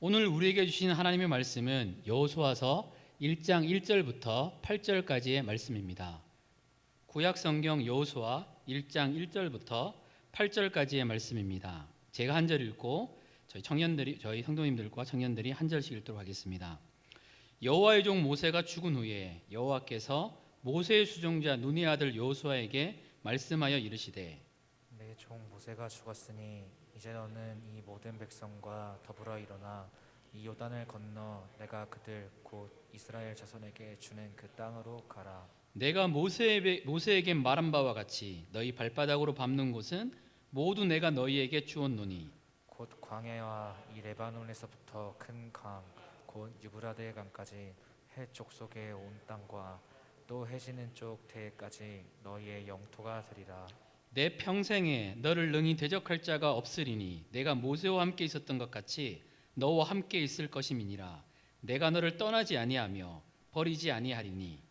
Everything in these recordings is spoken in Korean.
오늘 우리에게 주신 하나님의 말씀은 여호수아서 1장 1절부터 8절까지의 말씀입니다. 구약 성경 여호수아 1장 1절부터 8절까지의 말씀입니다. 제가 한 절 읽고 저희 성도님들과 청년들이 한 절씩 읽도록 하겠습니다. 여호와의 종 모세가 죽은 후에 여호와께서 모세의 수종자 눈의 아들 여호수아에게 말씀하여 이르시되 내 종 모세가 죽었으니 이제 너는 이 모든 백성과 더불어 일어나 이 요단을 건너 내가 그들 곧 이스라엘 자손에게 주는 그 땅으로 가라. 내가 모세에게 말한 바와 같이 너희 발바닥으로 밟는 곳은 모두 내가 너희에게 주었노니 곧 광야와 이 레바논에서부터 큰 강 곧 유브라데 강까지 해 족속의 온 땅과 또 해지는 쪽 대해까지 너희의 영토가 되리라. 내 평생에 너를 능히 대적할 자가 없으리니 내가 모세와 함께 있었던 것 같이 너와 함께 있을 것임이니라. 내가 너를 떠나지 아니하며 버리지 아니하리니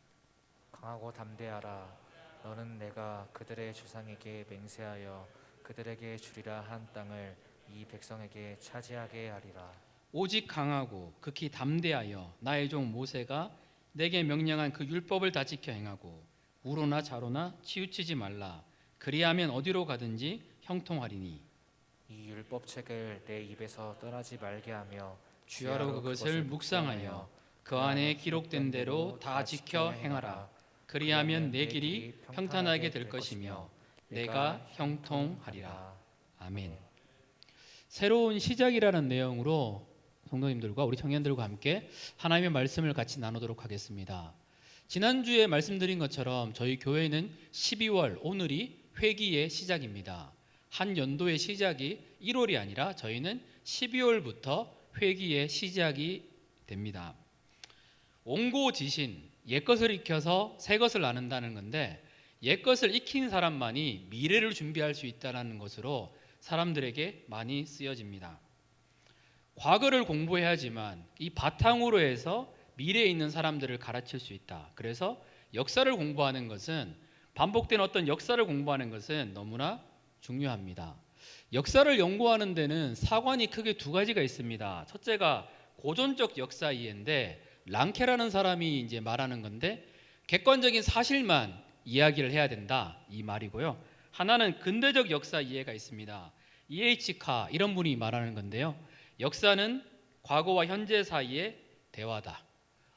강하고 담대하라. 너는 내가 그들의 조상에게 맹세하여 그들에게 주리라 한 땅을 이 백성에게 차지하게 하리라. 오직 강하고 극히 담대하여 나의 종 모세가 내게 명령한 그 율법을 다 지켜 행하고 우로나 좌로나 치우치지 말라. 그리하면 어디로 가든지 형통하리니 이 율법책을 내 입에서 떠나지 말게 하며 주야로 그것을 묵상하여 그 안에 기록된 대로 다 지켜 행하라. 그리하면 내 길이 평탄하게 될 것이며 내가 형통하리라. 아멘. 새로운 시작이라는 내용으로 성도님들과 우리 청년들과 함께 하나님의 말씀을 같이 나누도록 하겠습니다. 지난주에 말씀드린 것처럼 저희 교회는 12월 오늘이 회기의 시작입니다. 한 연도의 시작이 1월이 아니라 저희는 12월부터 회기의 시작이 됩니다. 옹고지신, 옛것을 익혀서 새것을 나눈다는 건데 옛것을 익힌 사람만이 미래를 준비할 수 있다는 것으로 사람들에게 많이 쓰여집니다. 과거를 공부해야지만 이 바탕으로 해서 미래에 있는 사람들을 가르칠 수 있다. 그래서 역사를 공부하는 것은 반복된 어떤 역사를 공부하는 것은 너무나 중요합니다. 역사를 연구하는 데는 사관이 크게 두 가지가 있습니다. 첫째가 고전적 역사 이해인데 랑케라는 사람이 이제 말하는 건데 객관적인 사실만 이야기를 해야 된다 이 말이고요. 하나는 근대적 역사 이해가 있습니다. E.H. 카 이런 분이 말하는 건데요. 역사는 과거와 현재 사이의 대화다.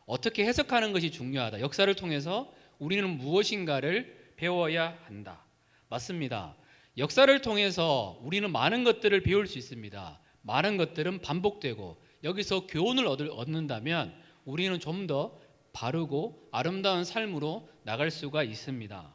어떻게 해석하는 것이 중요하다. 역사를 통해서 우리는 무엇인가를 배워야 한다. 맞습니다. 역사를 통해서 우리는 많은 것들을 배울 수 있습니다. 많은 것들은 반복되고 여기서 교훈을 얻는다면 우리는 좀 더 바르고 아름다운 삶으로 나갈 수가 있습니다.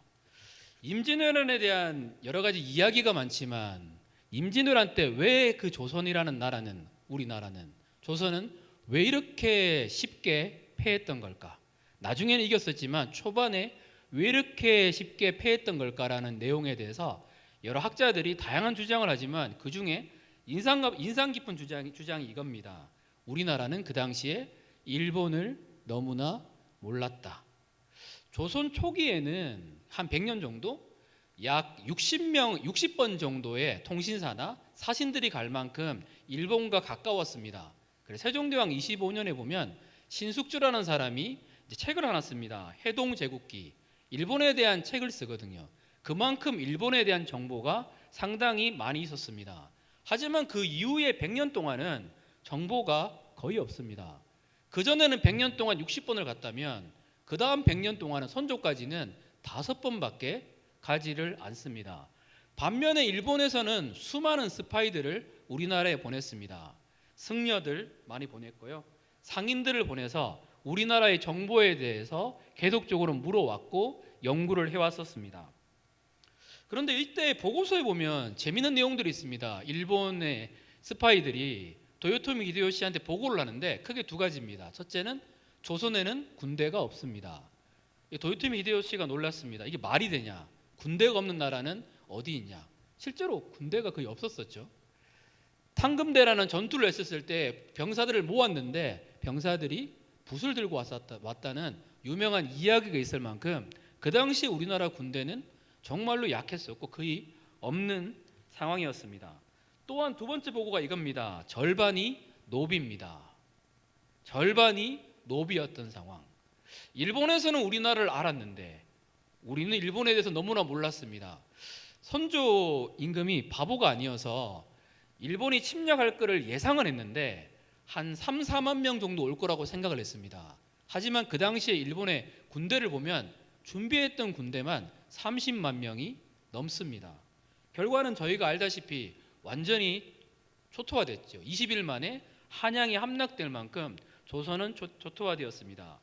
임진왜란에 대한 여러 가지 이야기가 많지만 임진왜란 때 왜 그 조선이라는 나라는 우리나라는 조선은 왜 이렇게 쉽게 패했던 걸까? 나중에는 이겼었지만 초반에 왜 이렇게 쉽게 패했던 걸까라는 내용에 대해서 여러 학자들이 다양한 주장을 하지만 그 중에 인상 깊은 주장이 이겁니다. 우리나라는 그 당시에 일본을 너무나 몰랐다. 조선 초기에는 한 100년 정도 약 60번 정도의 통신사나 사신들이 갈 만큼 일본과 가까웠습니다. 그래서 세종대왕 25년에 보면 신숙주라는 사람이 이제 책을 하나 씁니다. 해동제국기. 일본에 대한 책을 쓰거든요. 그만큼 일본에 대한 정보가 상당히 많이 있었습니다. 하지만 그 이후에 100년 동안은 정보가 거의 없습니다. 그전에는 100년 동안 60번을 갔다면 그 다음 100년 동안은 선조까지는 5번밖에 가지를 않습니다. 반면에 일본에서는 수많은 스파이들을 우리나라에 보냈습니다. 승려들 많이 보냈고요. 상인들을 보내서 우리나라의 정보에 대해서 계속적으로 물어왔고 연구를 해왔었습니다. 그런데 이때 보고서에 보면 재미있는 내용들이 있습니다. 일본의 스파이들이 도요토미 히데요시한테 보고를 하는데 크게 두 가지입니다. 첫째는 조선에는 군대가 없습니다. 도요토미 히데요시가 놀랐습니다. 이게 말이 되냐? 군대가 없는 나라는 어디 있냐? 실제로 군대가 거의 없었었죠. 탕금대라는 전투를 했었을 때 병사들을 모았는데 병사들이 붓을 들고 왔다는 유명한 이야기가 있을 만큼 그 당시 우리나라 군대는 정말로 약했었고 거의 없는 상황이었습니다. 또한 두 번째 보고가 이겁니다. 절반이 노비입니다. 절반이 노비였던 상황. 일본에서는 우리나라를 알았는데 우리는 일본에 대해서 너무나 몰랐습니다. 선조 임금이 바보가 아니어서 일본이 침략할 거를 예상은 했는데 한 3, 4만 명 정도 올 거라고 생각을 했습니다. 하지만 그 당시에 일본의 군대를 보면 준비했던 군대만 30만 명이 넘습니다. 결과는 저희가 알다시피 완전히 초토화됐죠. 20일 만에 한양이 함락될 만큼 조선은 초토화되었습니다.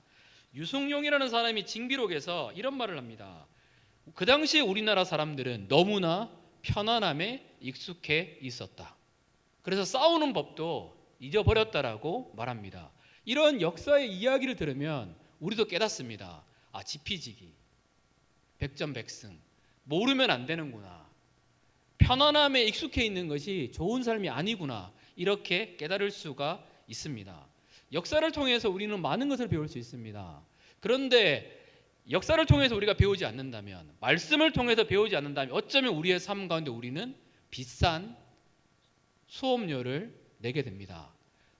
유승용이라는 사람이 징비록에서 이런 말을 합니다. 그 당시에 우리나라 사람들은 너무나 편안함에 익숙해 있었다. 그래서 싸우는 법도 잊어버렸다라고 말합니다. 이런 역사의 이야기를 들으면 우리도 깨닫습니다. 아, 지피지기, 백전백승, 모르면 안 되는구나. 편안함에 익숙해 있는 것이 좋은 삶이 아니구나. 이렇게 깨달을 수가 있습니다. 역사를 통해서 우리는 많은 것을 배울 수 있습니다. 그런데 역사를 통해서 우리가 배우지 않는다면, 말씀을 통해서 배우지 않는다면 어쩌면 우리의 삶 가운데 우리는 비싼 수업료를 내게 됩니다.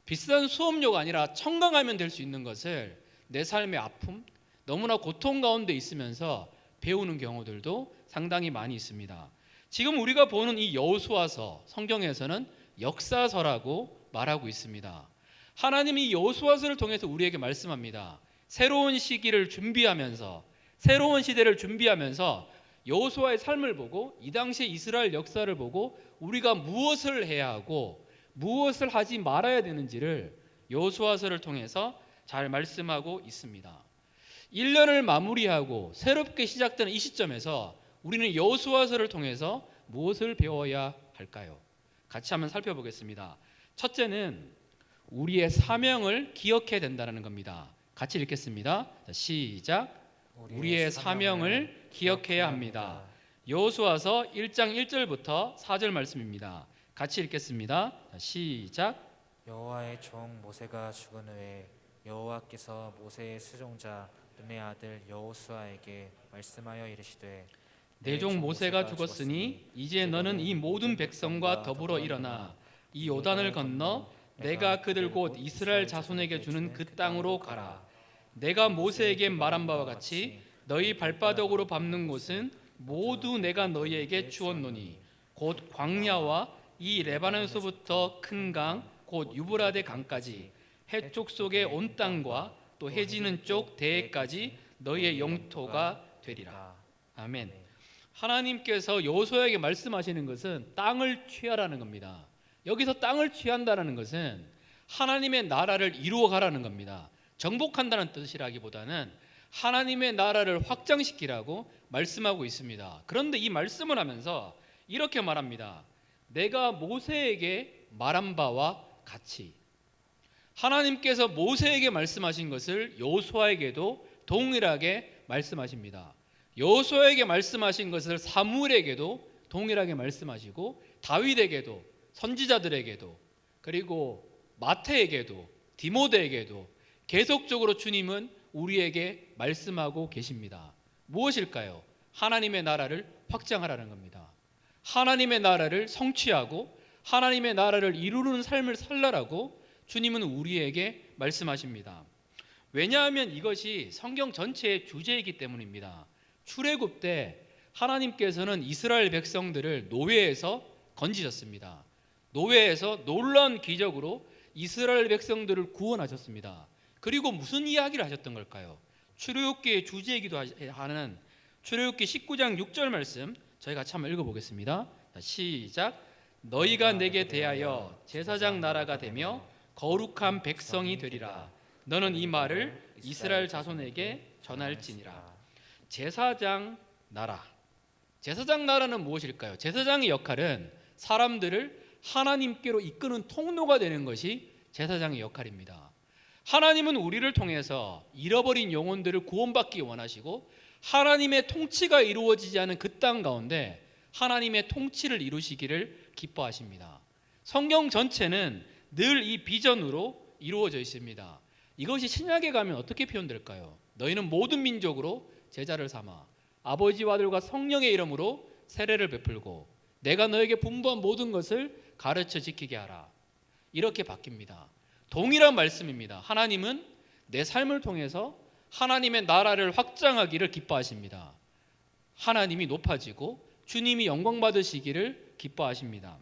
비싼 수업료가 아니라 청강하면 될 수 있는 것을 내 삶의 아픔, 너무나 고통 가운데 있으면서 배우는 경우들도 상당히 많이 있습니다. 지금 우리가 보는 이 여호수아서, 성경에서는 역사서라고 말하고 있습니다. 하나님이 여호수아서를 통해서 우리에게 말씀합니다. 새로운 시기를 준비하면서, 새로운 시대를 준비하면서 여호수아의 삶을 보고 이 당시의 이스라엘 역사를 보고 우리가 무엇을 해야 하고 무엇을 하지 말아야 되는지를 여호수아서를 통해서 잘 말씀하고 있습니다. 1년을 마무리하고 새롭게 시작되는 이 시점에서 우리는 여호수아서를 통해서 무엇을 배워야 할까요? 같이 한번 살펴보겠습니다. 첫째는 우리의 사명을 기억해야 된다는 겁니다. 같이 읽겠습니다. 자, 시작. 우리의 사명을 기억해야 합니다. 여호수아서 1장 1절부터 4절 말씀입니다. 같이 읽겠습니다. 자, 시작. 여호와의 종 모세가 죽은 후에 여호와께서 모세의 수종자 눈의 아들 여호수아에게 말씀하여 이르시되 내 종 모세가 죽었으니 이제 너는 이 모든 백성과 더불어 일어나 이 요단을 건너 내가 그들 곧 이스라엘 자손에게 주는 그 땅으로 가라. 내가 모세에게 말한 바와 같이 너희 발바닥으로 밟는 곳은 모두 내가 너희에게 주었노니 곧 광야와 이 레바논에서부터 큰 강 곧 유브라데 강까지 해쪽 속의 온 땅과 또 해지는 쪽 대해까지 너희의 영토가 되리라. 아멘. 하나님께서 여호수아에게 말씀하시는 것은 땅을 취하라는 겁니다. 여기서 땅을 취한다는 것은 하나님의 나라를 이루어 가라는 겁니다. 정복한다는 뜻이라기보다는 하나님의 나라를 확장시키라고 말씀하고 있습니다. 그런데 이 말씀을 하면서 이렇게 말합니다. 내가 모세에게 말한 바와 같이. 하나님께서 모세에게 말씀하신 것을 여호수아에게도 동일하게 말씀하십니다. 여호수아에게 말씀하신 것을 사무엘에게도 동일하게 말씀하시고 다윗에게도, 선지자들에게도, 그리고 마태에게도, 디모데에게도 계속적으로 주님은 우리에게 말씀하고 계십니다. 무엇일까요? 하나님의 나라를 확장하라는 겁니다. 하나님의 나라를 성취하고 하나님의 나라를 이루는 삶을 살라라고 주님은 우리에게 말씀하십니다. 왜냐하면 이것이 성경 전체의 주제이기 때문입니다. 출애굽 때 하나님께서는 이스라엘 백성들을 노예에서 건지셨습니다. 노예에서 놀라운 기적으로 이스라엘 백성들을 구원하셨습니다. 그리고 무슨 이야기를 하셨던 걸까요? 출애굽기의 주제이기도 하는 출애굽기 19장 6절 말씀 저희 같이 한번 읽어보겠습니다. 시작. 너희가 내게 대하여 제사장 나라가 되며 거룩한 백성이 되리라. 너는 이 말을 이스라엘 자손에게 전할지니라. 제사장 나라. 제사장 나라는 무엇일까요? 제사장의 역할은 사람들을 하나님께로 이끄는 통로가 되는 것이 제사장의 역할입니다. 하나님은 우리를 통해서 잃어버린 영혼들을 구원받기 원하시고 하나님의 통치가 이루어지지 않은 그 땅 가운데 하나님의 통치를 이루시기를 기뻐하십니다. 성경 전체는 늘 이 비전으로 이루어져 있습니다. 이것이 신약에 가면 어떻게 표현될까요? 너희는 모든 민족으로 제자를 삼아 아버지와 아들과 성령의 이름으로 세례를 베풀고 내가 너에게 분부한 모든 것을 가르쳐 지키게 하라. 이렇게 바뀝니다. 동일한 말씀입니다. 하나님은 내 삶을 통해서 하나님의 나라를 확장하기를 기뻐하십니다. 하나님이 높아지고 주님이 영광 받으시기를 기뻐하십니다.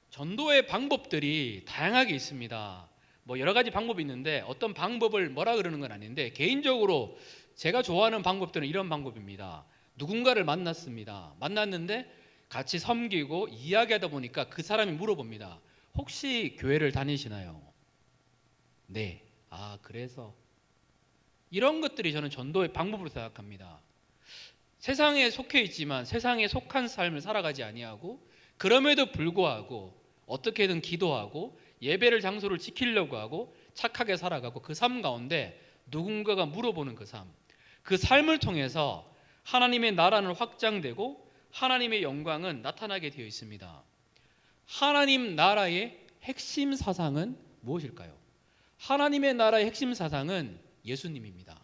전도의 방법들이 다양하게 있습니다. 여러 가지 방법이 있는데 어떤 방법을 뭐라 그러는 건 아닌데, 개인적으로 제가 좋아하는 방법들은 이런 방법입니다. 누군가를 만났습니다. 만났는데 같이 섬기고 이야기하다 보니까 그 사람이 물어봅니다. 혹시 교회를 다니시나요? 네. 아, 그래서 이런 것들이 저는 전도의 방법으로 생각합니다. 세상에 속해 있지만 세상에 속한 삶을 살아가지 아니하고, 그럼에도 불구하고 어떻게든 기도하고 예배를 장소를 지키려고 하고 착하게 살아가고, 그 삶 가운데 누군가가 물어보는 그 삶, 그 삶을 통해서 하나님의 나라는 확장되고 하나님의 영광은 나타나게 되어 있습니다. 하나님 나라의 핵심 사상은 무엇일까요? 하나님의 나라의 핵심 사상은 예수님입니다.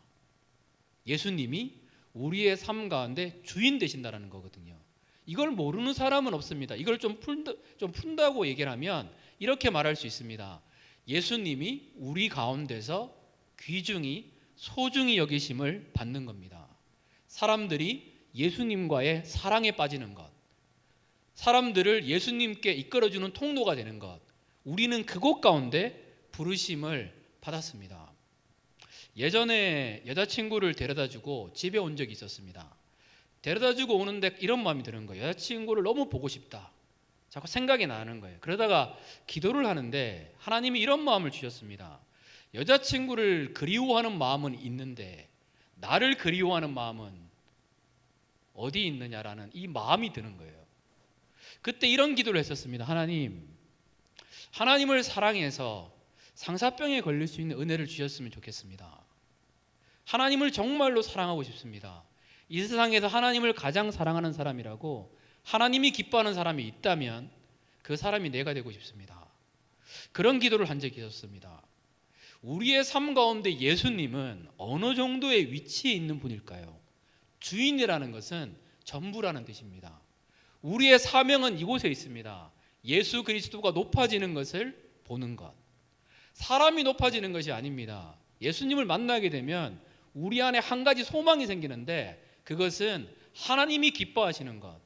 예수님이 우리의 삶 가운데 주인 되신다는 거거든요. 이걸 모르는 사람은 없습니다. 이걸 좀 푼다고 얘기를 하면 이렇게 말할 수 있습니다. 예수님이 우리 가운데서 귀중히 소중히 여기심을 받는 겁니다. 사람들이 예수님과의 사랑에 빠지는 것, 사람들을 예수님께 이끌어주는 통로가 되는 것, 우리는 그곳 가운데 부르심을 받았습니다. 예전에 여자친구를 데려다주고 집에 온 적이 있었습니다. 데려다주고 오는데 이런 마음이 드는 거예요. 여자친구를 너무 보고 싶다. 자꾸 생각이 나는 거예요. 그러다가 기도를 하는데 하나님이 이런 마음을 주셨습니다. 여자친구를 그리워하는 마음은 있는데 나를 그리워하는 마음은 어디 있느냐라는 이 마음이 드는 거예요. 그때 이런 기도를 했었습니다. 하나님을 사랑해서 상사병에 걸릴 수 있는 은혜를 주셨으면 좋겠습니다. 하나님을 정말로 사랑하고 싶습니다. 이 세상에서 하나님을 가장 사랑하는 사람이라고, 하나님이 기뻐하는 사람이 있다면 그 사람이 내가 되고 싶습니다. 그런 기도를 한 적이 있었습니다. 우리의 삶 가운데 예수님은 어느 정도의 위치에 있는 분일까요? 주인이라는 것은 전부라는 뜻입니다. 우리의 사명은 이곳에 있습니다. 예수 그리스도가 높아지는 것을 보는 것. 사람이 높아지는 것이 아닙니다. 예수님을 만나게 되면 우리 안에 한 가지 소망이 생기는데, 그것은 하나님이 기뻐하시는 것,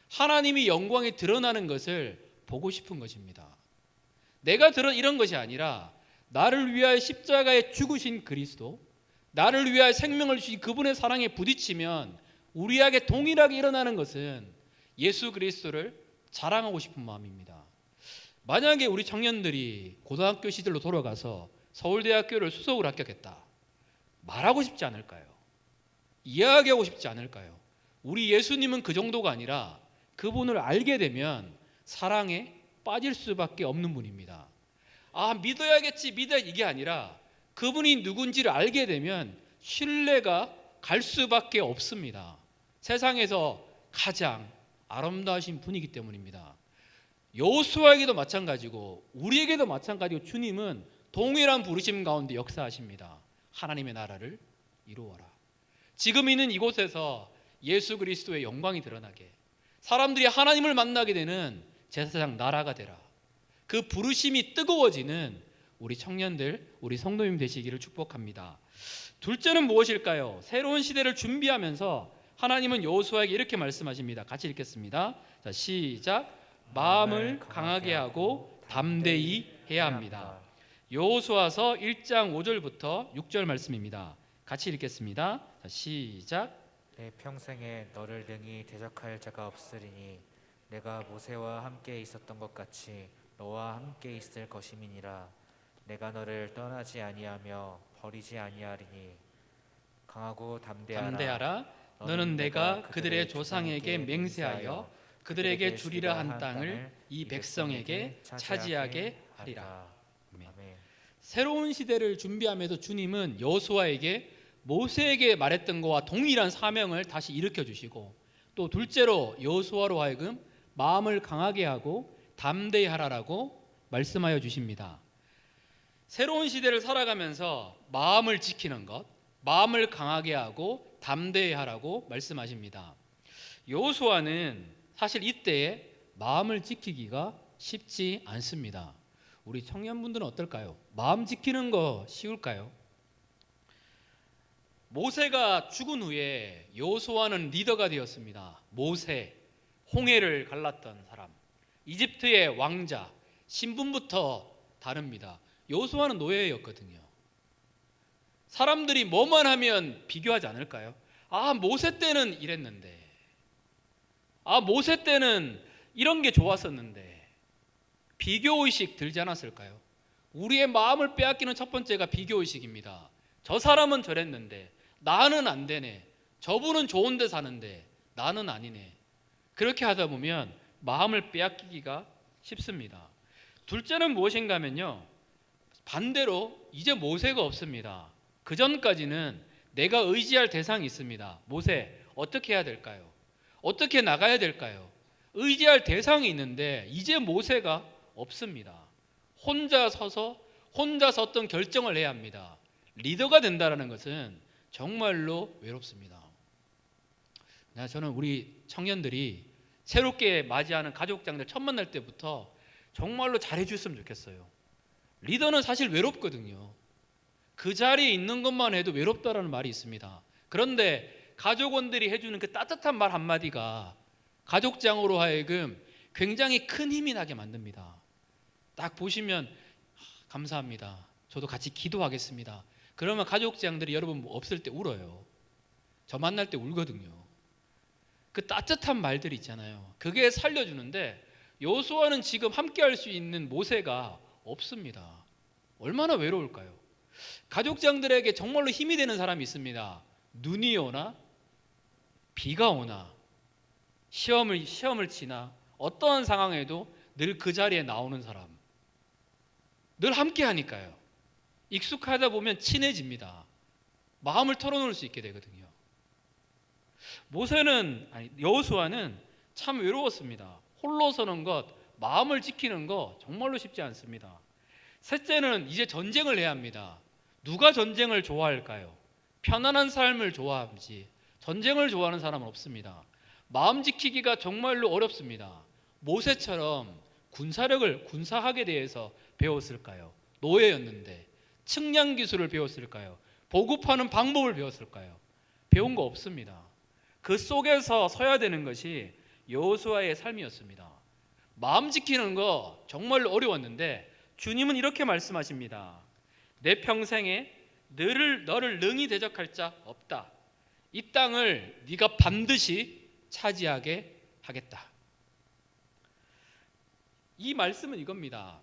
하나님이 영광이 드러나는 것을 보고 싶은 것입니다. 내가 이런 것이 아니라 나를 위하여 십자가에 죽으신 그리스도, 나를 위하여 생명을 주신 그분의 사랑에 부딪히면 우리에게 동일하게 일어나는 것은 예수 그리스도를 자랑하고 싶은 마음입니다. 만약에 우리 청년들이 고등학교 시절로 돌아가서 서울대학교를 수석으로 합격했다, 말하고 싶지 않을까요? 이야기하고 싶지 않을까요? 우리 예수님은 그 정도가 아니라 그분을 알게 되면 사랑에 빠질 수밖에 없는 분입니다. 믿어야겠지, 이게 아니라 그분이 누군지를 알게 되면 신뢰가 갈 수밖에 없습니다. 세상에서 가장 아름다우신 분이기 때문입니다. 여호수아에게도 마찬가지고 우리에게도 마찬가지고 주님은 동일한 부르심 가운데 역사하십니다. 하나님의 나라를 이루어라. 지금 있는 이곳에서 예수 그리스도의 영광이 드러나게, 사람들이 하나님을 만나게 되는 제사장 나라가 되라. 그 부르심이 뜨거워지는 우리 청년들, 우리 성도님 되시기를 축복합니다. 둘째는 무엇일까요? 새로운 시대를 준비하면서 하나님은 여호수아에게 이렇게 말씀하십니다. 같이 읽겠습니다. 자, 시작. 마음을 강하게 하고 담대히 해야 합니다. 여호수아서 1장 5절부터 6절 말씀입니다. 같이 읽겠습니다. 자, 시작. 내 평생에 너를 능히 대적할 자가 없으리니 내가 모세와 함께 있었던 것 같이 너와 함께 있을 것임이니라. 내가 너를 떠나지 아니하며 버리지 아니하리니 강하고 담대하라. 너는 내가 그들의 조상에게 맹세하여 그들에게 주리라 한 땅을 이 백성에게 차지하게 하리라. 아멘. 새로운 시대를 준비하면서 주님은 여호수아에게 모세에게 말했던 것과 동일한 사명을 다시 일으켜 주시고, 또 둘째로 여호수아로 하여금 마음을 강하게 하고 담대히 하라라고 말씀하여 주십니다. 새로운 시대를 살아가면서 마음을 지키는 것, 마음을 강하게 하고 담대히 하라고 말씀하십니다. 여호수아는 사실 이때에 마음을 지키기가 쉽지 않습니다. 우리 청년분들은 어떨까요? 마음 지키는 거 쉬울까요? 모세가 죽은 후에 여호수아는 리더가 되었습니다. 모세, 홍해를 갈랐던 사람, 이집트의 왕자, 신분부터 다릅니다. 여호수아는 노예였거든요. 사람들이 뭐만 하면 비교하지 않을까요? 아, 모세 때는 이랬는데, 아, 모세 때는 이런 게 좋았었는데, 비교의식 들지 않았을까요? 우리의 마음을 빼앗기는 첫 번째가 비교의식입니다. 저 사람은 저랬는데 나는 안 되네. 저분은 좋은 데 사는데 나는 아니네. 그렇게 하다 보면 마음을 빼앗기기가 쉽습니다. 둘째는 무엇인가 하면요, 반대로 이제 모세가 없습니다. 그 전까지는 내가 의지할 대상이 있습니다. 모세, 어떻게 해야 될까요? 어떻게 나가야 될까요? 의지할 대상이 있는데 이제 모세가 없습니다. 혼자 서서 혼자서 어떤 결정을 해야 합니다. 리더가 된다는 것은 정말로 외롭습니다. 저는 우리 청년들이 새롭게 맞이하는 가족장들 첫 만날 때부터 정말로 잘해줬으면 좋겠어요. 리더는 사실 외롭거든요. 그 자리에 있는 것만 해도 외롭다라는 말이 있습니다. 그런데 가족원들이 해주는 그 따뜻한 말 한마디가 가족장으로 하여금 굉장히 큰 힘이 나게 만듭니다. 딱 보시면 감사합니다. 저도 같이 기도하겠습니다. 그러면 가족장들이 여러분 없을 때 울어요. 저 만날 때 울거든요. 그 따뜻한 말들 있잖아요. 그게 살려주는데 여호수아는 지금 함께할 수 있는 모세가 없습니다. 얼마나 외로울까요? 가족장들에게 정말로 힘이 되는 사람이 있습니다. 눈이 오나 비가 오나 시험을 치나 어떠한 상황에도 늘 그 자리에 나오는 사람, 늘 함께 하니까요. 익숙하다 보면 친해집니다. 마음을 털어놓을 수 있게 되거든요. 여호수아는 참 외로웠습니다. 홀로 서는 것, 마음을 지키는 것 정말로 쉽지 않습니다. 셋째는 이제 전쟁을 해야 합니다. 누가 전쟁을 좋아할까요? 편안한 삶을 좋아하지 전쟁을 좋아하는 사람은 없습니다. 마음 지키기가 정말로 어렵습니다. 모세처럼 군사학에 대해서 배웠을까요? 노예였는데 측량 기술을 배웠을까요? 보급하는 방법을 배웠을까요? 배운 거 없습니다. 그 속에서 서야 되는 것이 여호수아의 삶이었습니다. 마음 지키는 거 정말로 어려웠는데 주님은 이렇게 말씀하십니다. 내 평생에 너를 능히 대적할 자 없다. 이 땅을 네가 반드시 차지하게 하겠다. 이 말씀은 이겁니다.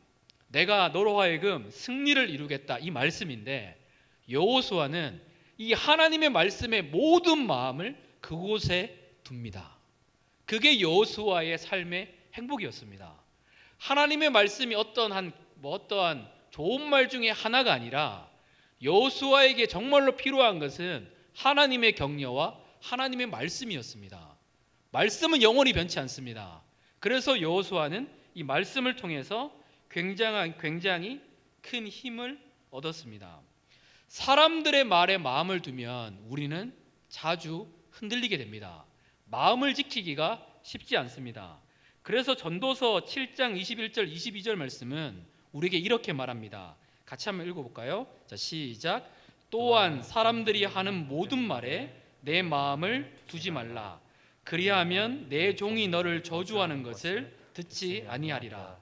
내가 너로 하여금 승리를 이루겠다, 이 말씀인데 여호수아는 이 하나님의 말씀의 모든 마음을 그곳에 둡니다. 그게 여호수아의 삶의 행복이었습니다. 하나님의 말씀이 어떠한 좋은 말 중에 하나가 아니라 여호수아에게 정말로 필요한 것은 하나님의 격려와 하나님의 말씀이었습니다. 말씀은 영원히 변치 않습니다. 그래서 여호수아는 이 말씀을 통해서 굉장히 큰 힘을 얻었습니다. 사람들의 말에 마음을 두면 우리는 자주 흔들리게 됩니다. 마음을 지키기가 쉽지 않습니다. 그래서 전도서 7장 21절 22절 말씀은 우리에게 이렇게 말합니다. 같이 한번 읽어볼까요? 자, 시작. 또한 사람들이 하는 모든 말에 내 마음을 두지 말라. 그리하면 내 종이 너를 저주하는 것을 듣지 아니하리라.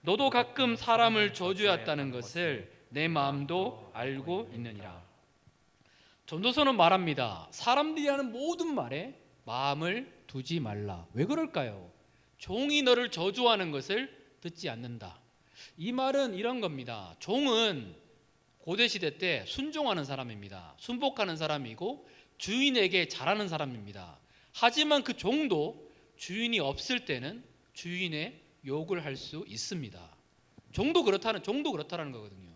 너도 가끔 사람을 저주했다는 것을 내 마음도 알고 있느니라. 전도서는 말합니다. 사람들이 하는 모든 말에 마음을 두지 말라. 왜 그럴까요? 종이 너를 저주하는 것을 듣지 않는다. 이 말은 이런 겁니다. 종은 고대시대 때 순종하는 사람입니다. 순복하는 사람이고 주인에게 잘하는 사람입니다. 하지만 그 종도 주인이 없을 때는 주인의 욕을 할 수 있습니다. 종도 그렇다는 거거든요.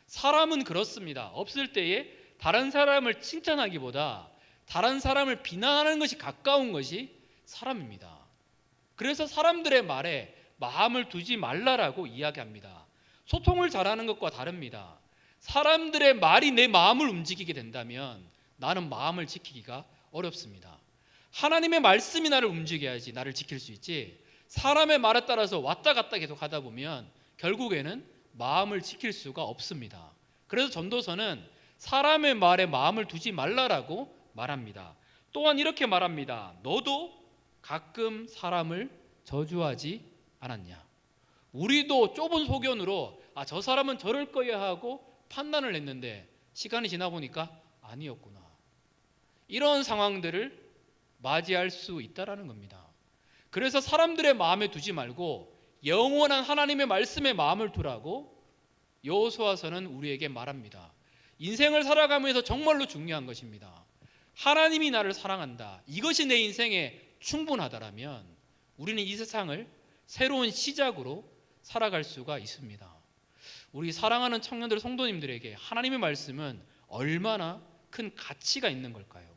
사람은 그렇습니다. 없을 때에 다른 사람을 칭찬하기보다 다른 사람을 비난하는 것이 가까운 것이 사람입니다. 그래서 사람들의 말에 마음을 두지 말라라고 이야기합니다. 소통을 잘하는 것과 다릅니다. 사람들의 말이 내 마음을 움직이게 된다면 나는 마음을 지키기가 어렵습니다. 하나님의 말씀이 나를 움직여야지 나를 지킬 수 있지, 사람의 말에 따라서 왔다 갔다 계속 하다 보면 결국에는 마음을 지킬 수가 없습니다. 그래서 전도서는 사람의 말에 마음을 두지 말라라고 말합니다. 또한 이렇게 말합니다. 너도 가끔 사람을 저주하지 않았냐? 우리도 좁은 소견으로 저 사람은 저럴 거야 하고 판단을 했는데 시간이 지나 보니까 아니었구나. 이런 상황들을 맞이할 수 있다라는 겁니다. 그래서 사람들의 마음에 두지 말고 영원한 하나님의 말씀에 마음을 두라고 여호수아서는 우리에게 말합니다. 인생을 살아가면서 정말로 중요한 것입니다. 하나님이 나를 사랑한다. 이것이 내 인생에 충분하다라면 우리는 이 세상을 새로운 시작으로 살아갈 수가 있습니다. 우리 사랑하는 청년들 성도님들에게 하나님의 말씀은 얼마나 큰 가치가 있는 걸까요?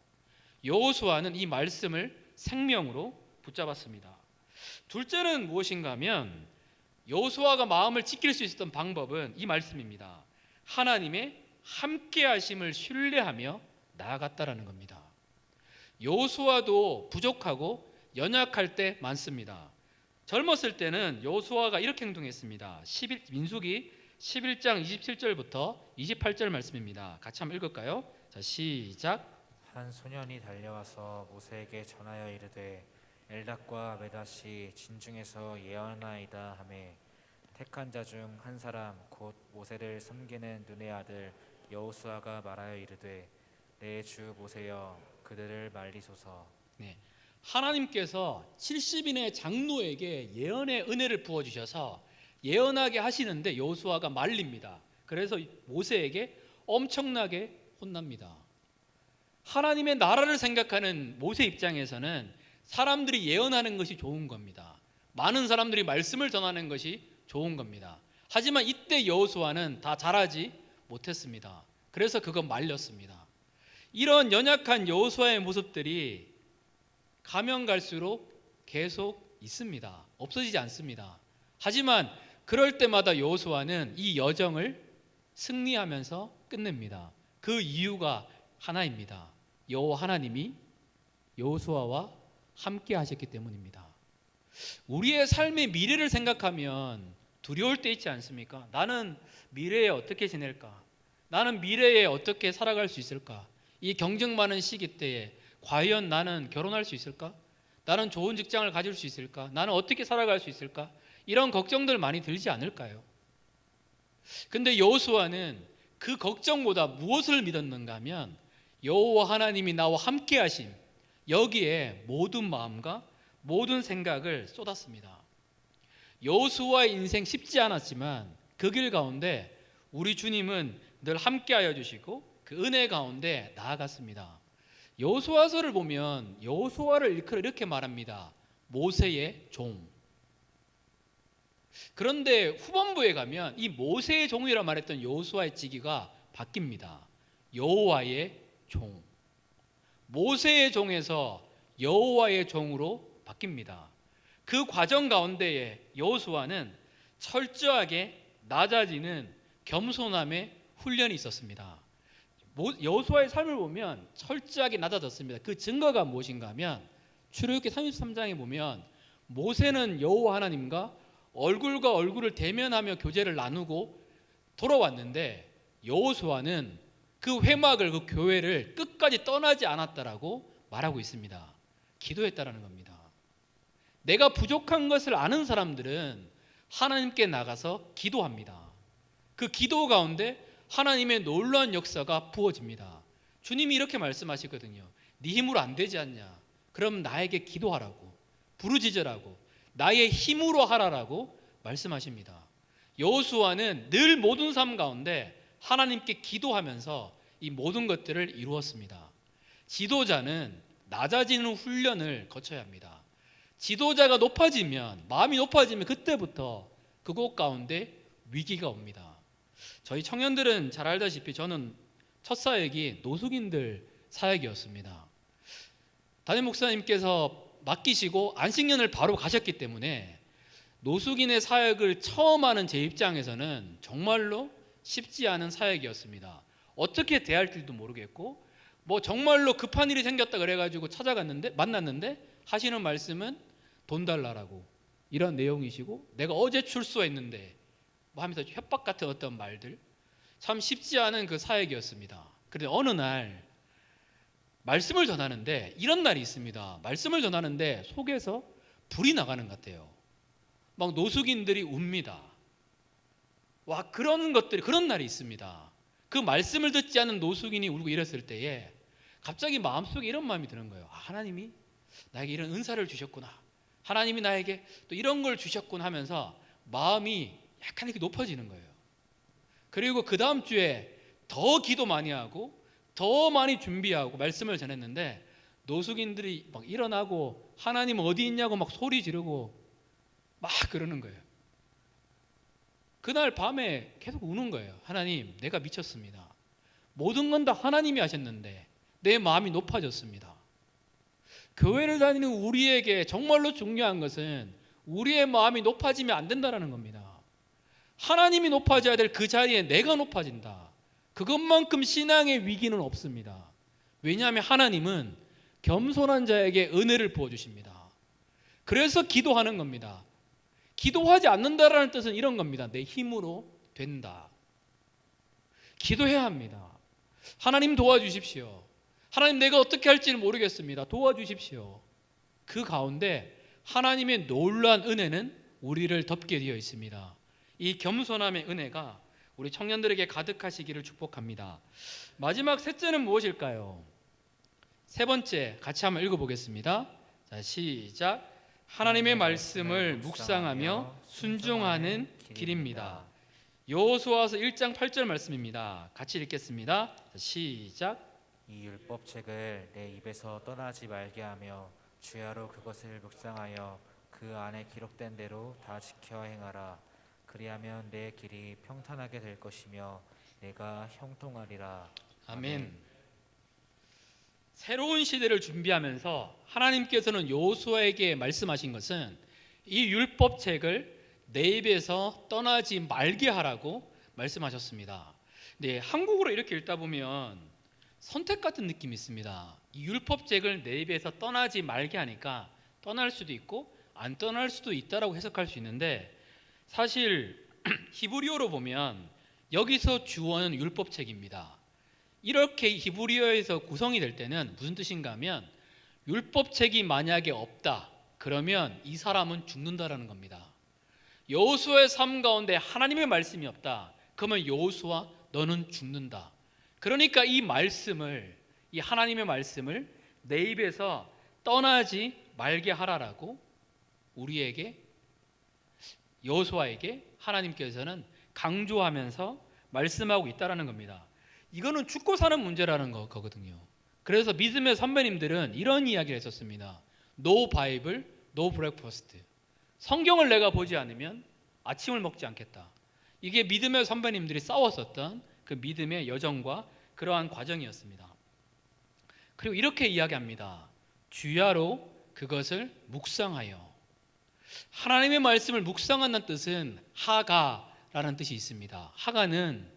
여호수아는 이 말씀을 생명으로 붙잡았습니다. 둘째는 무엇인가 하면 여호수아가 마음을 지킬 수 있었던 방법은 이 말씀입니다. 하나님의 함께하심을 신뢰하며 나아갔다라는 겁니다. 여호수아도 부족하고 연약할 때 많습니다. 젊었을 때는 여호수아가 이렇게 행동했습니다. 민수기 11장 27절부터 28절 말씀입니다. 같이 한번 읽을까요? 자, 시작. 한 소년이 달려와서 모세에게 전하여 이르되 엘닷과 메닷이 진중에서 예언하이다 하매 택한 자 중 한 사람 곧 모세를 섬기는 눈의 아들 여호수아가 말하여 이르되 내 주 모세여 그들을 말리소서. 네, 하나님께서 70인의 장로에게 예언의 은혜를 부어주셔서 예언하게 하시는데 여호수아가 말립니다. 그래서 모세에게 엄청나게 혼납니다. 하나님의 나라를 생각하는 모세 입장에서는 사람들이 예언하는 것이 좋은 겁니다. 많은 사람들이 말씀을 전하는 것이 좋은 겁니다. 하지만 이때 여호수아는 다 잘하지 못했습니다. 그래서 그건 말렸습니다. 이런 연약한 여호수아의 모습들이 가면 갈수록 계속 있습니다. 없어지지 않습니다. 하지만 그럴 때마다 여호수아는 이 여정을 승리하면서 끝냅니다. 그 이유가 하나입니다. 여호와 하나님이 여호수아와 함께 하셨기 때문입니다. 우리의 삶의 미래를 생각하면 두려울 때 있지 않습니까? 나는 미래에 어떻게 지낼까? 나는 미래에 어떻게 살아갈 수 있을까? 이 경쟁 많은 시기 때에 과연 나는 결혼할 수 있을까? 나는 좋은 직장을 가질 수 있을까? 나는 어떻게 살아갈 수 있을까? 이런 걱정들 많이 들지 않을까요? 근데 여호수아는 그 걱정보다 무엇을 믿었는가 하면 여호와 하나님이 나와 함께 하심, 여기에 모든 마음과 모든 생각을 쏟았습니다. 여호수아의 인생 쉽지 않았지만 그 길 가운데 우리 주님은 늘 함께하여 주시고 그 은혜 가운데 나아갔습니다. 여호수아서를 보면 여호수아를 이렇게 말합니다. 모세의 종. 그런데 후반부에 가면 이 모세의 종이라 말했던 여호수아의 직위가 바뀝니다. 여호와의 종. 모세의 종에서 여호와의 종으로 바뀝니다. 그 과정 가운데에 여호수아는 철저하게 낮아지는 겸손함의 훈련이 있었습니다. 여호수아의 삶을 보면 철저하게 낮아졌습니다. 그 증거가 무엇인가 하면 출애굽기 33장에 보면 모세는 여호와 하나님과 얼굴과 얼굴을 대면하며 교제를 나누고 돌아왔는데 여호수아는 그 회막을, 그 교회를 끝까지 떠나지 않았다라고 말하고 있습니다. 기도했다라는 겁니다. 내가 부족한 것을 아는 사람들은 하나님께 나가서 기도합니다. 그 기도 가운데 하나님의 놀라운 역사가 부어집니다. 주님이 이렇게 말씀하시거든요. 네 힘으로 안 되지 않냐? 그럼 나에게 기도하라고, 부르짖으라고, 나의 힘으로 하라라고 말씀하십니다. 여호수아는 늘 모든 삶 가운데 하나님께 기도하면서 이 모든 것들을 이루었습니다. 지도자는 낮아지는 훈련을 거쳐야 합니다. 지도자가 높아지면, 마음이 높아지면 그때부터 그곳 가운데 위기가 옵니다. 저희 청년들은 잘 알다시피 저는 첫 사역이 노숙인들 사역이었습니다. 담임 목사님께서 맡기시고 안식년을 바로 가셨기 때문에 노숙인의 사역을 처음 하는 제 입장에서는 정말로 쉽지 않은 사역이었습니다. 어떻게 대할 줄도 모르겠고 정말로 급한 일이 생겼다 그래가지고 만났는데 하시는 말씀은 돈 달라라고, 이런 내용이시고, 내가 어제 출소했는데 뭐 하면서 협박 같은 어떤 말들, 참 쉽지 않은 그 사역이었습니다. 그런데 어느 날 말씀을 전하는데 이런 날이 있습니다. 말씀을 전하는데 속에서 불이 나가는 것 같아요. 막 노숙인들이 웁니다. 와, 그런 것들이, 그런 날이 있습니다. 그 말씀을 듣지 않은 노숙인이 울고 이랬을 때에 갑자기 마음속에 이런 마음이 드는 거예요. 아, 하나님이 나에게 이런 은사를 주셨구나, 하나님이 나에게 또 이런 걸 주셨구나 하면서 마음이 약간 이렇게 높아지는 거예요. 그리고 그 다음 주에 더 기도 많이 하고 더 많이 준비하고 말씀을 전했는데 노숙인들이 막 일어나고 하나님 어디 있냐고 막 소리 지르고 막 그러는 거예요. 그날 밤에 계속 우는 거예요. 하나님, 내가 미쳤습니다. 모든 건 다 하나님이 하셨는데 내 마음이 높아졌습니다. 교회를 다니는 우리에게 정말로 중요한 것은 우리의 마음이 높아지면 안 된다는 겁니다. 하나님이 높아져야 될 그 자리에 내가 높아진다. 그것만큼 신앙의 위기는 없습니다. 왜냐하면 하나님은 겸손한 자에게 은혜를 부어주십니다. 그래서 기도하는 겁니다. 기도하지 않는다라는 뜻은 이런 겁니다. 내 힘으로 된다. 기도해야 합니다. 하나님 도와주십시오. 하나님, 내가 어떻게 할지는 모르겠습니다. 도와주십시오. 그 가운데 하나님의 놀라운 은혜는 우리를 덮게 되어 있습니다. 이 겸손함의 은혜가 우리 청년들에게 가득하시기를 축복합니다. 마지막 셋째는 무엇일까요? 세 번째 같이 한번 읽어보겠습니다. 자, 시작. 하나님의 말씀을 묵상하며 순종하는 길입니다. 여호수아서 1장 8절 말씀입니다. 같이 읽겠습니다. 자, 시작. 이 율법책을 내 입에서 떠나지 말게 하며 주야로 그것을 묵상하여 그 안에 기록된 대로 다 지켜 행하라. 그리하면 내 길이 평탄하게 될 것이며 내가 형통하리라. 아멘. 새로운 시대를 준비하면서 하나님께서는 여호수아에게 말씀하신 것은 이 율법책을 내 입에서 떠나지 말게 하라고 말씀하셨습니다. 네, 한국어로 이렇게 읽다 보면 선택 같은 느낌이 있습니다. 이 율법책을 내 입에서 떠나지 말게 하니까 떠날 수도 있고 안 떠날 수도 있다라고 해석할 수 있는데, 사실 히브리어로 보면 여기서 주어는 율법책입니다. 이렇게 히브리어에서 구성이 될 때는 무슨 뜻인가 하면 율법책이 만약에 없다, 그러면 이 사람은 죽는다라는 겁니다. 여호수아의 삶 가운데 하나님의 말씀이 없다, 그러면 여호수아 너는 죽는다. 그러니까 이 말씀을, 이 하나님의 말씀을 내 입에서 떠나지 말게 하라라고 우리에게, 여호수아에게 하나님께서는 강조하면서 말씀하고 있다라는 겁니다. 이거는 죽고 사는 문제라는 거거든요. 그래서 믿음의 선배님들은 이런 이야기를 했었습니다. No Bible, no breakfast. 성경을 내가 보지 않으면 아침을 먹지 않겠다. 이게 믿음의 선배님들이 싸웠었던 그 믿음의 여정과 그러한 과정이었습니다. 그리고 이렇게 이야기합니다. 주야로 그것을 묵상하여. 하나님의 말씀을 묵상한다는 뜻은 하가라는 뜻이 있습니다. 하가는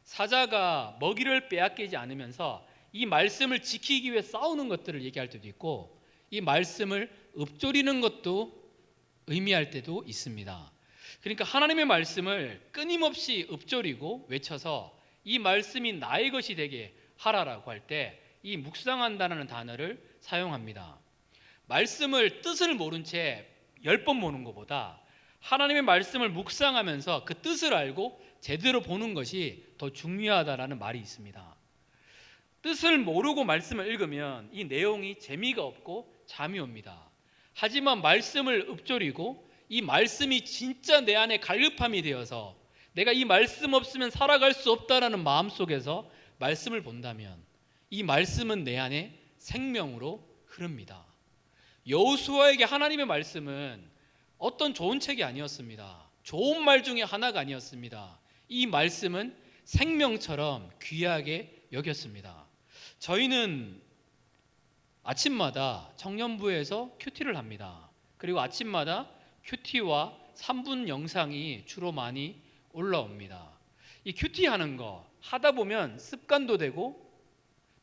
사자가 먹이를 빼앗기지 않으면서 이 말씀을 지키기 위해 싸우는 것들을 얘기할 때도 있고, 이 말씀을 읊조리는 것도 의미할 때도 있습니다. 그러니까 하나님의 말씀을 끊임없이 읊조리고 외쳐서 이 말씀이 나의 것이 되게 하라라고 할 때 이 묵상한다는 단어를 사용합니다. 말씀을 뜻을 모른 채 10번 보는 것보다 하나님의 말씀을 묵상하면서 그 뜻을 알고 제대로 보는 것이 더 중요하다라는 말이 있습니다. 뜻을 모르고 말씀을 읽으면 이 내용이 재미가 없고 잠이 옵니다. 하지만 말씀을 읊조리고 이 말씀이 진짜 내 안에 갈급함이 되어서 내가 이 말씀 없으면 살아갈 수 없다라는 마음속에서 말씀을 본다면 이 말씀은 내 안에 생명으로 흐릅니다. 여호수아에게 하나님의 말씀은 어떤 좋은 책이 아니었습니다. 좋은 말 중에 하나가 아니었습니다. 이 말씀은 생명처럼 귀하게 여겼습니다. 저희는 아침마다 청년부에서 큐티를 합니다. 그리고 아침마다 큐티와 3분 영상이 주로 많이 올라옵니다. 이 큐티 하는 거 하다 보면 습관도 되고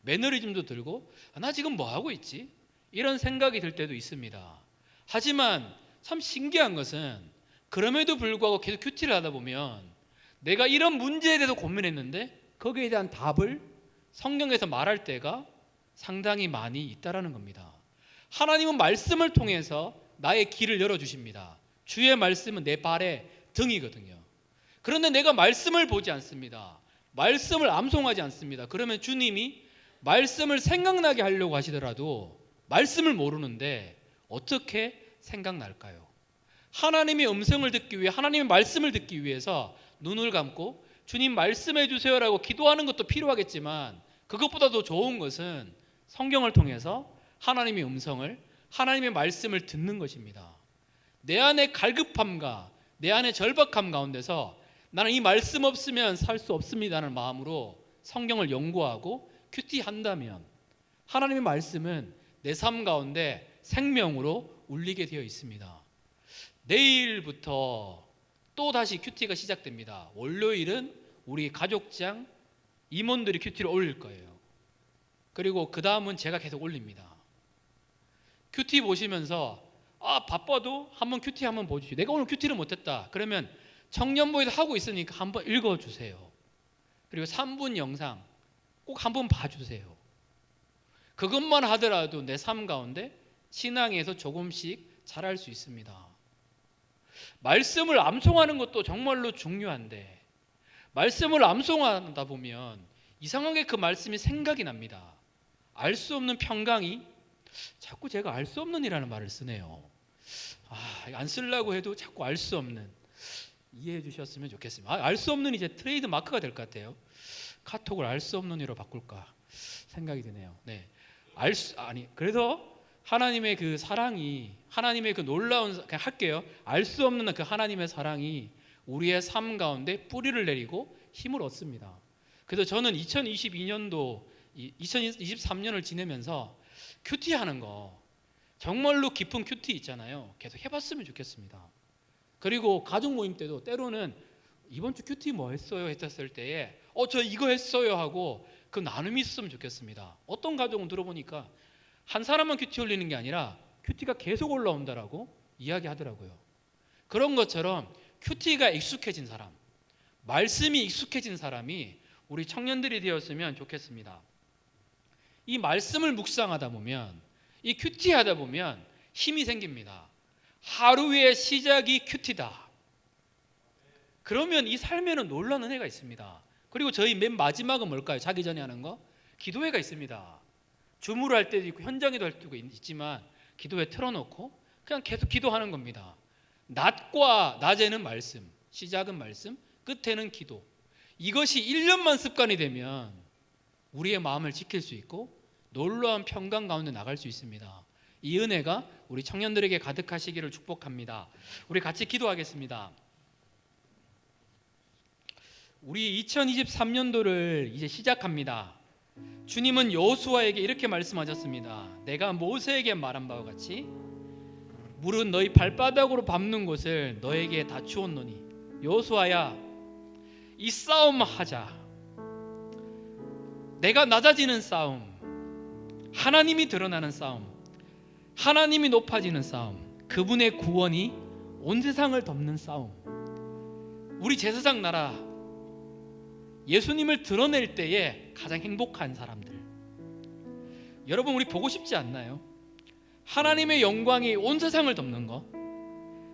매너리즘도 들고 나 지금 뭐 하고 있지? 이런 생각이 들 때도 있습니다. 하지만 참 신기한 것은 그럼에도 불구하고 계속 큐티를 하다 보면 내가 이런 문제에 대해서 고민했는데 거기에 대한 답을 성경에서 말할 때가 상당히 많이 있다라는 겁니다. 하나님은 말씀을 통해서 나의 길을 열어주십니다. 주의 말씀은 내 발의 등이거든요. 그런데 내가 말씀을 보지 않습니다. 말씀을 암송하지 않습니다. 그러면 주님이 말씀을 생각나게 하려고 하시더라도 말씀을 모르는데 어떻게 생각날까요? 하나님의 음성을 듣기 위해, 하나님의 말씀을 듣기 위해서 눈을 감고 주님 말씀해 주세요라고 기도하는 것도 필요하겠지만 그것보다도 좋은 것은 성경을 통해서 하나님의 음성을, 하나님의 말씀을 듣는 것입니다. 내 안의 갈급함과 내 안의 절박함 가운데서 나는 이 말씀 없으면 살 수 없습니다라는 마음으로 성경을 연구하고 큐티한다면 하나님의 말씀은 내 삶 가운데 생명으로 울리게 되어 있습니다. 내일부터 또 다시 큐티가 시작됩니다. 월요일은 우리 가족장 임원들이 큐티를 올릴 거예요. 그리고 그 다음은 제가 계속 올립니다. 큐티 보시면서 바빠도 한번 큐티 한번 보십시오. 내가 오늘 큐티를 못했다. 그러면 청년부에서 하고 있으니까 한번 읽어주세요. 그리고 3분 영상 꼭 한번 봐주세요. 그것만 하더라도 내 삶 가운데 신앙에서 조금씩 자랄 수 있습니다. 말씀을 암송하는 것도 정말로 중요한데 말씀을 암송하다 보면 이상하게 그 말씀이 생각이 납니다. 알 수 없는 평강이, 자꾸 제가 알 수 없는이라는 말을 쓰네요. 안 쓰려고 해도 자꾸 알 수 없는, 이해해 주셨으면 좋겠습니다. 알 수 없는 이제 트레이드 마크가 될 것 같아요. 카톡을 알 수 없는이로 바꿀까 생각이 드네요. 네, 그래서 하나님의 그 사랑이, 하나님의 그 놀라운, 그냥 할게요. 알 수 없는 그 하나님의 사랑이 우리의 삶 가운데 뿌리를 내리고 힘을 얻습니다. 그래서 저는 2022년도 2023년을 지내면서 큐티하는 거, 정말로 깊은 큐티 있잖아요. 계속 해봤으면 좋겠습니다. 그리고 가족 모임 때도 때로는 이번 주 큐티 뭐 했어요 했었을 때에 저 이거 했어요 하고 그 나눔이 있었으면 좋겠습니다. 어떤 가족은 들어보니까 한 사람만 큐티 올리는 게 아니라 큐티가 계속 올라온다라고 이야기하더라고요. 그런 것처럼 큐티가 익숙해진 사람, 말씀이 익숙해진 사람이 우리 청년들이 되었으면 좋겠습니다. 이 말씀을 묵상하다 보면, 이 큐티하다 보면 힘이 생깁니다. 하루의 시작이 큐티다. 그러면 이 삶에는 놀라운 은혜가 있습니다. 그리고 저희 맨 마지막은 뭘까요? 자기 전에 하는 거? 기도회가 있습니다. 줌으로 할 때도 있고 현장에도 할 때도 있지만 기도회 틀어놓고 그냥 계속 기도하는 겁니다. 낮과 낮에는 말씀, 시작은 말씀, 끝에는 기도. 이것이 1년만 습관이 되면 우리의 마음을 지킬 수 있고 놀라운 평강 가운데 나갈 수 있습니다. 이 은혜가 우리 청년들에게 가득하시기를 축복합니다. 우리 같이 기도하겠습니다. 우리 2023년도를 이제 시작합니다. 주님은 여호수아에게 이렇게 말씀하셨습니다. 내가 모세에게 말한 바와 같이 물은 너희 발바닥으로 밟는 곳을 너에게 다 주었노니 여호수아야, 이 싸움 하자. 내가 낮아지는 싸움, 하나님이 드러나는 싸움, 하나님이 높아지는 싸움, 그분의 구원이 온 세상을 덮는 싸움. 우리 제사장 나라 예수님을 드러낼 때에 가장 행복한 사람들. 여러분, 우리 보고 싶지 않나요? 하나님의 영광이 온 세상을 덮는 거,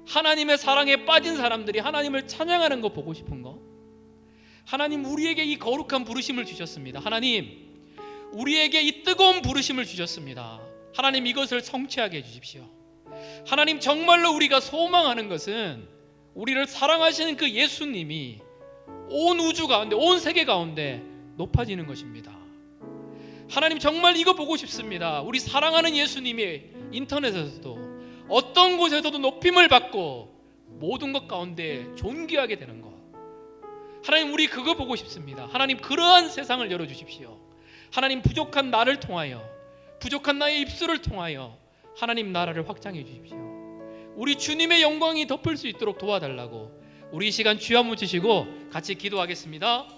하나님의 사랑에 빠진 사람들이 하나님을 찬양하는 거 보고 싶은 거. 하나님, 우리에게 이 거룩한 부르심을 주셨습니다. 하나님, 우리에게 이 뜨거운 부르심을 주셨습니다. 하나님, 이것을 성취하게 해주십시오. 하나님, 정말로 우리가 소망하는 것은 우리를 사랑하시는 그 예수님이 온 우주 가운데, 온 세계 가운데 높아지는 것입니다. 하나님, 정말 이거 보고 싶습니다. 우리 사랑하는 예수님이 인터넷에서도 어떤 곳에서도 높임을 받고 모든 것 가운데 존귀하게 되는 것. 하나님, 우리 그거 보고 싶습니다. 하나님, 그러한 세상을 열어주십시오. 하나님, 부족한 나를 통하여, 부족한 나의 입술을 통하여 하나님 나라를 확장해 주십시오. 우리 주님의 영광이 덮을 수 있도록 도와달라고 우리 이 시간 주여 한번 주시고 같이 기도하겠습니다.